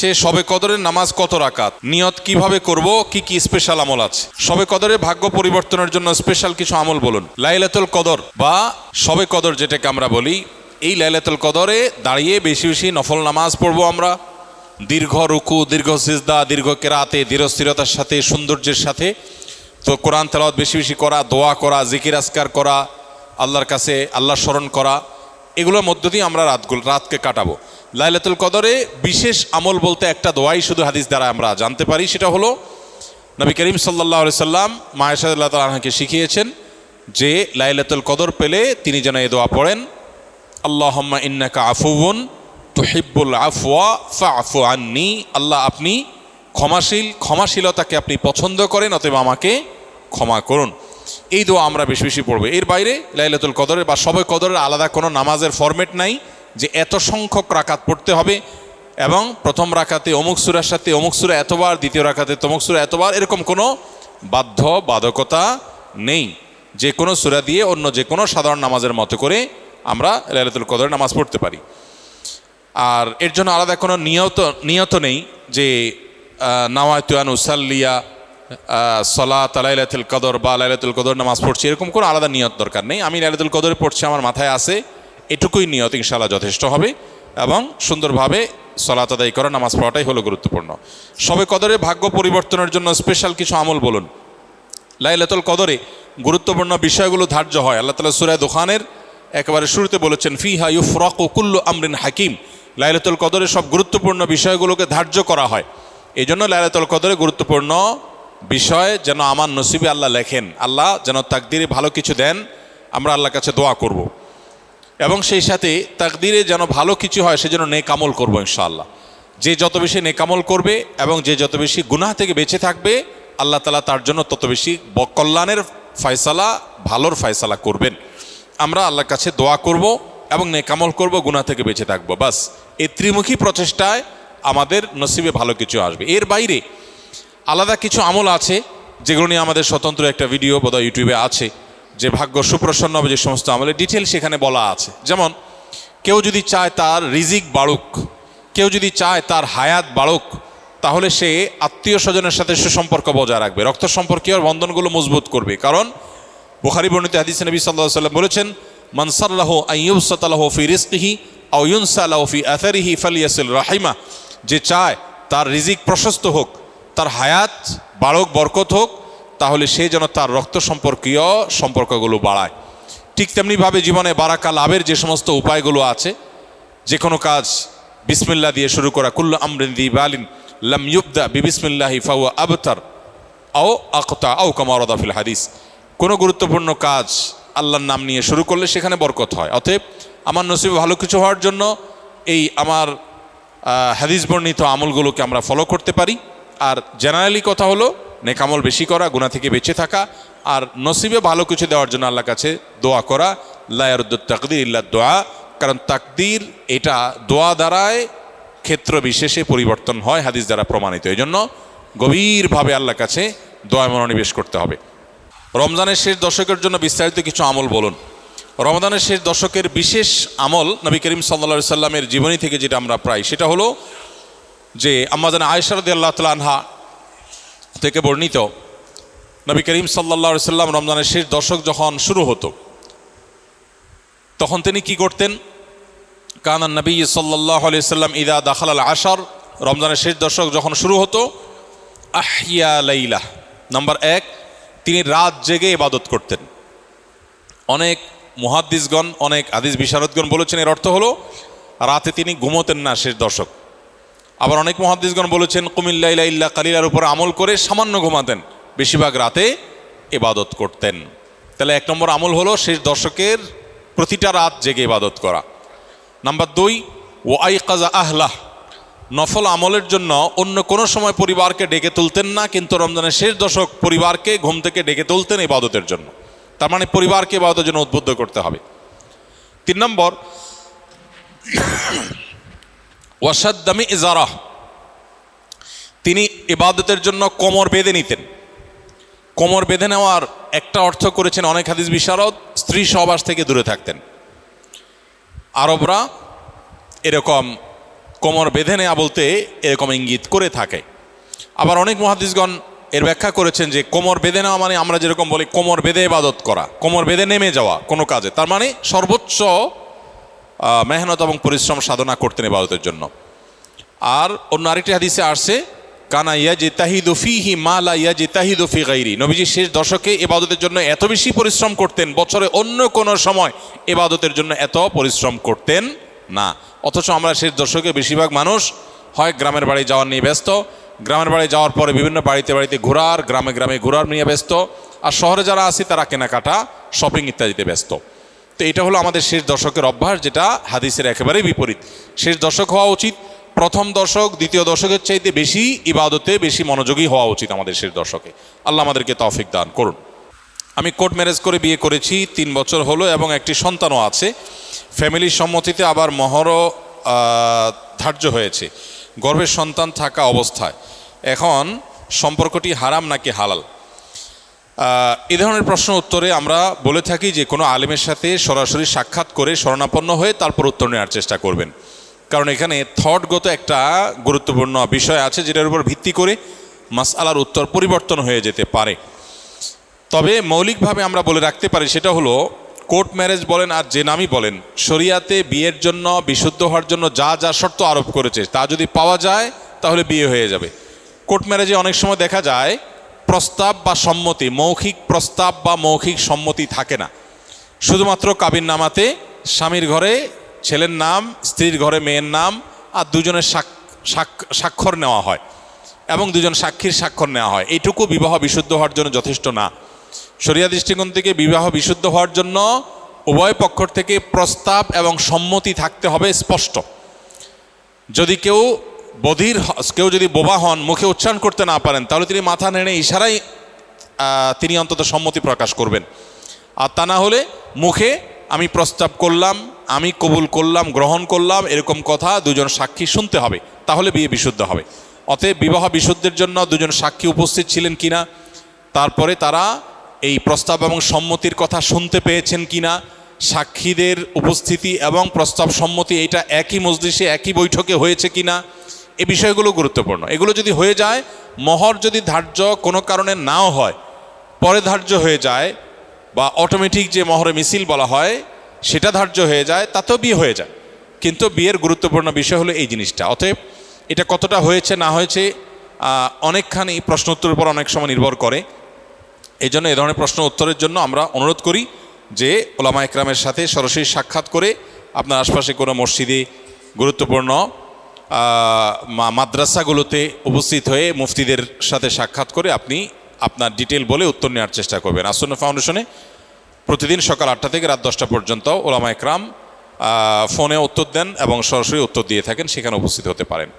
সে শবে কদরের নামাজ কত রাকাত, নিয়ত কিভাবে করব, কি কি স্পেশাল আমল আছে? শবে কদরের ভাগ্য পরিবর্তনের জন্য স্পেশাল কিছু আমল বলুন। লাইলাতুল কদর বা শবে কদর যেটাকে আমরা বলি, এই লাইলাতুল কদরে দাঁড়িয়ে বেশি বেশি নফল নামাজ পড়বো আমরা, দীর্ঘ রুকু, দীর্ঘ সিজদা, দীর্ঘ কেরাতে, ধীরস্থিরতার সাথে, সৌন্দর্যের সাথে। তো কোরআন তেলাওয়াত বেশি বেশি করা, দোয়া করা, জিকির আজকার করা, আল্লাহর কাছে আল্লাহ স্মরণ করা, এগুলোর মধ্য দিয়ে আমরা রাতকে কাটাবো। লাইলাতুল কদরে বিশেষ আমল বলতে একটা দোয়াই শুধু হাদিস দ্বারা আমরা জানতে পারি, সেটা হলো নবী করিম সাল্লাল্লাহু আলাইহি সাল্লাম মা আয়েশা রাদিয়াল্লাহু তাআলা আনহাকে শিখিয়েছেন যে লাইলাতুল কদর পেলে তিনি যেন এই দোয়া পড়েন, আল্লাহুম্মা ইন্নাকা আফুউন তুহিব্বুল আফওয়া ফা'ফু আন্নি। আল্লাহ আপনি ক্ষমাশীল, ক্ষমাশীলতাকে আপনি পছন্দ করেন, অতএব আমাকে ক্ষমা করুন। এই দোয়া আমরা বেশি বেশি পড়বো। এর বাইরে লাইলাতুল কদরের বা শবে কদরের আলাদা কোনো নামাজের ফরম্যাট নাই যে এত সংখ্যক রাকাত পড়তে হবে এবং প্রথম রাকাতে অমুক সূরার সাথে অমুক সূরা এতবার, দ্বিতীয় রাকাতে তমুক সূরা এতবার, এরকম কোনো বাধ্যবাধকতা নেই। যে কোনো সূরা দিয়ে অন্য যে কোনো সাধারণ নামাজের মতো করে আমরা লাইলাতুল কদরের নামাজ পড়তে পারি। আর এর জন্য আলাদা কোনো নিয়ত নেই যে নাওয়াইতু আন উসাল্লিয়া সালাত লাইলাতুল কদর বা লাইলাতুল কদর নামাজ পড়ছি, এরকম কোনো আলাদা নিয়ত দরকার নেই। আমি লাইলাতুল কদরে পড়ছি, আমার মাথায় আছে, এটুকুই নিয়ত ইনশাআল্লাহ যথেষ্ট হবে এবং সুন্দরভাবে সালাত আদায় করা, নামাজ পড়াটাই হলো গুরুত্বপূর্ণ। শবে কদরে ভাগ্য পরিবর্তনের জন্য স্পেশাল কিছু আমল বলুন। লাইলাতুল কদরে গুরুত্বপূর্ণ বিষয়গুলো ধার্য হয়। আল্লাহ তাআলা সূরা দুখানের একেবারে শুরুতে বলেছেন, ফিহা ইউফরাকু কুল্লু আমরিন হাকিম। লাইলাতুল কদরে সব গুরুত্বপূর্ণ বিষয়গুলোকে ধার্য করা হয়। এই জন্য লাইলাতুল কদরে গুরুত্বপূর্ণ বিষয় যেন আমার নসিবে আল্লাহ লেখেন, আল্লাহ যেন তাকদিরে ভালো কিছু দেন, আমরা আল্লাহর কাছে দোয়া করব। এবং সেই সাথে তাকদিরে যেন ভালো কিছু হয় সেজন্য নেক আমল করবো ইনশাআল্লাহ। যে যত বেশি নেক আমল করবে এবং যে যত বেশি গুনাহ থেকে বেঁচে থাকবে, আল্লাহ তাআলা তার জন্য তত বেশি কল্যাণের ফয়সালা, ভালোর ফয়সালা করবেন। আমরা আল্লাহর কাছে দোয়া করব এবং নেক আমল করব, গুনাহ থেকে বেঁচে থাকবো। বাস এই ত্রিমুখী প্রচেষ্টায় আমাদের নসিবে ভালো কিছু আসবে। এর বাইরে আলাদা কিছু আমল আছে যেগুলো নিয়ে আমাদের স্বতন্ত্র একটা ভিডিও বোধহয় ইউটিউবে আছে, যে ভাগ্য সুপ্রসন্ন হবে যে সমস্ত আমলের ডিটেল সেখানে বলা আছে। যেমন কেউ যদি চায় তার রিজিক বাড়ুক, কেউ যদি চায় তার হায়াত বাড়ুক, তাহলে সে আত্মীয় স্বজনের সাথে সুসম্পর্ক বজায় রাখবে, রক্ত সম্পর্কীয় বন্ধনগুলো মজবুত করবে। কারণ বুখারী বর্ণিত হাদিসে নবী সাল্লাল্লাহু আলাইহি ওয়াসাল্লাম বলেছেন, মান সাল্লাহু আন ইউবসাতা লাহু ফি রিজকিহি আও ইউনসা লাহু ফি আথারিহি ফালিয়াসিল রাহিমা। যে চায় তার রিজিক প্রশস্ত হোক, তার হায়াত বাড়ুক, বরকত হোক, তাহলে সে যেন তার রক্ত সম্পর্কীয় সম্পর্কগুলো বাড়ায়। ঠিক তেমনিভাবে জীবনে বারাকা লাভের যে সমস্ত উপায়গুলো আছে, যে কোনো কাজ বিসমিল্লাহ দিয়ে শুরু করা, কুল্লু আমরিন যি বালিন লাম ইউবদা বিবিসমিল্লাহি ফাহুয়া আবতার আও আকতা আও কামা ওয়ারাদা ফিল হাদিস। কোনো গুরুত্বপূর্ণ কাজ আল্লাহর নাম নিয়ে শুরু করলে সেখানে বরকত হয়। অতএব আমার নসিবে ভালো কিছু হওয়ার জন্য এই আমার হাদিস বর্ণিত আমলগুলোকে আমরা ফলো করতে পারি। আর জেনারেলি কথা হলো নেক আমল বেশি করা, গুনাহ থেকে বেঁচে থাকা, আর নসিবে ভালো কিছু দেওয়ার জন্য আল্লাহর কাছে দোয়া করা। লা ইয়ারুদ্দুত তাকদীর ইল্লা দোয়া। কারণ তাকদীর এটা দোয়া দ্বারায় ক্ষেত্র বিশেষে পরিবর্তন হয়, হাদিস দ্বারা প্রমাণিত। এই জন্য গভীরভাবে আল্লাহর কাছে দোয়ায় মনোনিবেশ করতে হবে। রমজানের শেষ দশকের জন্য বিস্তারিত কিছু আমল বলুন। রমজানের শেষ দশকের বিশেষ আমল নবী করিম সাল্লাল্লাহু আলাইহি সাল্লামের জীবনী থেকে যেটা আমরা পাই, সেটা হলো যে আম্মা জান আয়েশা রাদিয়াল্লাহু তাআলা আনহা থেকে বর্ণিত, নবী করিম সাল্লাল্লাহু আলাইহি সাল্লাম রমজানের শেষ দশক যখন শুরু হতো তখন তিনি কি করতেন? কানান নবী সাল্লাল্লাহু আলাইহি সাল্লাম ইদা দাখালাল আশর, রমজানের শেষ দশক যখন শুরু হতো, আহইয়া লাইলা, নাম্বার 1, তিনি রাত জেগে ইবাদত করতেন। অনেক মুহাদ্দিসগণ, অনেক হাদিস বিশারদগণ বলেছেন এর অর্থ হলো রাতে তিনি ঘুমোতেন না শেষ দশক। আবার অনেক মুহাদ্দিসগণ বলেছেন কুমিল লাইলা ইল্লা কালিলার উপর আমল করে সামান্য ঘুমাতেন, বেশিরভাগ রাতে ইবাদত করতেন। তাহলে 1 নম্বর আমল হলো শেষ দশকের প্রতিটা রাত জেগে ইবাদত করা। নাম্বার 2, ওয়াইকাজা আহলাহ, নফল আমলের জন্য অন্য কোনো সময় পরিবারকে ডেকে তুলতেন না, কিন্তু রমজানের শেষ দশক পরিবারকে ঘুম থেকে ডেকে তুলতেন ইবাদতের জন্য। তার মানে পরিবারকে ইবাদতের জন্য উদ্বুদ্ধ করতে হবে। 3 নম্বর, ওয়াসাদ্দামি ইজারাহ, তিনি ইবাদতের জন্য কোমর বেঁধে নিতেন। কোমর বেঁধে নেওয়ার একটা অর্থ করেছেন অনেক হাদিস বিশারদ, স্ত্রী সহবাস থেকে দূরে থাকতেন। আরবরা এরকম কোমর বেঁধে নেওয়া বলতে এরকম ইঙ্গিত করে থাকে। আবার অনেক মুহাদ্দিসগণ এর ব্যাখ্যা করেছেন যে কোমর বেঁধে নেওয়া মানে আমরা যেরকম বলি কোমর বেঁধে ইবাদত করা, কোমর বেঁধে নেমে যাওয়া কোনো কাজে, তার মানে সর্বোচ্চ মেহনত এবং পরিশ্রম সাধনা করতেন ইবাদতের জন্য। আর অন্য আরেকটি হাদিসে আসছে কানা ইয়াজতাহিদু ফীহি মা লা ইয়াজতাহিদু ফী গায়রি, নবীজি শেষ দশকে ইবাদতের জন্য এত বেশি পরিশ্রম করতেন, বছরে অন্য কোনো সময় ইবাদতের জন্য এত পরিশ্রম করতেন না। অথচ আমরা শেষ দশকে বেশিরভাগ মানুষ হয় গ্রামের বাড়ি যাওয়ার নিয়ে ব্যস্ত, গ্রামের বাড়ি যাওয়ার পরে বিভিন্ন বাড়িতে বাড়িতে ঘোরার, গ্রামে গ্রামে ঘোরার নিয়ে ব্যস্ত, আর শহরে যারা আছি তারা কেনাকাটা, শপিং ইত্যাদিতে ব্যস্ত। তো এটা হলো আমাদের শেষ দশকের অভ্যাস, যেটা হাদিসের একেবারেই বিপরীত। শেষ দশক হওয়া উচিত প্রথম দশক দ্বিতীয় দশকের চাইতে বেশি ইবাদতে বেশি মনোযোগী হওয়া উচিত আমাদের শেষ দশকে। আল্লাহ আমাদেরকে তৌফিক দান করুন। আমি কোর্ট ম্যারেজ করে বিয়ে করেছি, 3 বছর হলো এবং একটি সন্তানও আছে। ফ্যামিলির সম্মতিতে আবার মহরও ধার্য হয়েছে গর্ভের সন্তান থাকা অবস্থায়। এখন সম্পর্কটি হারাম নাকি হালাল? এ ধরনের প্রশ্ন উত্তরে আমরা বলে থাকি যে কোনো আলেমের সাথে সরাসরি সাক্ষাৎ করে শরণাপন্ন হয়ে তারপর উত্তর নেওয়ার চেষ্টা করবেন, কারণ এখানে থটগত একটা গুরুত্বপূর্ণ বিষয় আছে যেটার উপর ভিত্তি করে মাসআলার উত্তর পরিবর্তন হয়ে যেতে পারে। তবে মৌলিকভাবে আমরা বলে রাখতে পারি সেটা হলো কোর্ট ম্যারেজ বলেন আর যে নামই বলেন, শরিয়াতে বিয়ের জন্য বিশুদ্ধ হওয়ার জন্য যা যা শর্ত আরোপ করেছে তা যদি পাওয়া যায় তাহলে বিয়ে হয়ে যাবে। কোর্ট ম্যারেজে অনেক সময় দেখা যায় প্রস্তাব বা সম্মতি, মৌখিক প্রস্তাব বা মৌখিক সম্মতি থাকে না। শুধুমাত্র কাবিননামাতে স্বামীর ঘরে ছেলের নাম, স্ত্রীর ঘরে মেয়ের নাম, আর দুজনের স্বাক্ষর নেওয়া হয় এবং দুজন সাক্ষীর স্বাক্ষর নেওয়া হয়। এইটুকু বিবাহ বিশুদ্ধ হওয়ার জন্য যথেষ্ট না। শরিয়া দৃষ্টিকোণ থেকে বিবাহ বিশুদ্ধ হওয়ার জন্য উভয় পক্ষ থেকে প্রস্তাব এবং সম্মতি থাকতে হবে স্পষ্ট। যদি কেউ যদি বোবা হন, মুখে উচ্চারণ করতে না পারেন, তাহলে তিনি মাথা নেড়ে ইশারায় তিনি অন্তত সম্মতি প্রকাশ করবেন। আর তা না হলে মুখে আমি প্রস্তাব করলাম, আমি কবুল করলাম, গ্রহণ করলাম, এরকম কথা দুজন সাক্ষী শুনতে হবে, তাহলে বিয়ে বিশুদ্ধ হবে। অতএব বিবাহ বিশুদ্ধের জন্য দুজন সাক্ষী উপস্থিত ছিলেন কিনা, তারপরে তারা এই প্রস্তাব এবং সম্মতির কথা শুনতে পেয়েছেন কিনা, সাক্ষীদের উপস্থিতি এবং প্রস্তাব সম্মতি এটা একই মজলিসে একই বৈঠকে হয়েছে কিনা, এই বিষয়গুলো গুরুত্বপূর্ণ। এগুলো যদি হয়ে যায়, মহর যদি ধার্য কোনো কারণে নাও হয়, পরে ধার্য হয়ে যায়, বা অটোমেটিক যে মহরে মিছিল বলা হয় সেটা ধার্য হয়ে যায়, তাতেও বিয়ে হয়ে যায়। কিন্তু বিয়ের গুরুত্বপূর্ণ বিষয় হলো এই জিনিসটা। অতএব এটা কতটা হয়েছে না হয়েছে অনেকখানি প্রশ্ন উত্তরের উপর অনেক সময় নির্ভর করে। এই জন্য এ ধরনের প্রশ্ন উত্তরের জন্য আমরা অনুরোধ করি যে ওলামা একরামের সাথে সরাসরি সাক্ষাৎ করে আপনার আশপাশে কোনো মসজিদে, গুরুত্বপূর্ণ মাদ্রাসাগুলোতে উপস্থিত হয়ে মুফতিদের সাথে সাক্ষাৎ করে আপনি আপনার ডিটেল বলে উত্তর নেওয়ার চেষ্টা করবেন। আসন্ন ফাউন্ডেশনে প্রতিদিন সকাল 8টা থেকে রাত 10টা পর্যন্ত ওলামা একরাম ফোনে উত্তর দেন এবং সরাসরি উত্তর দিয়ে থাকেন, সেখানে উপস্থিত হতে পারেন।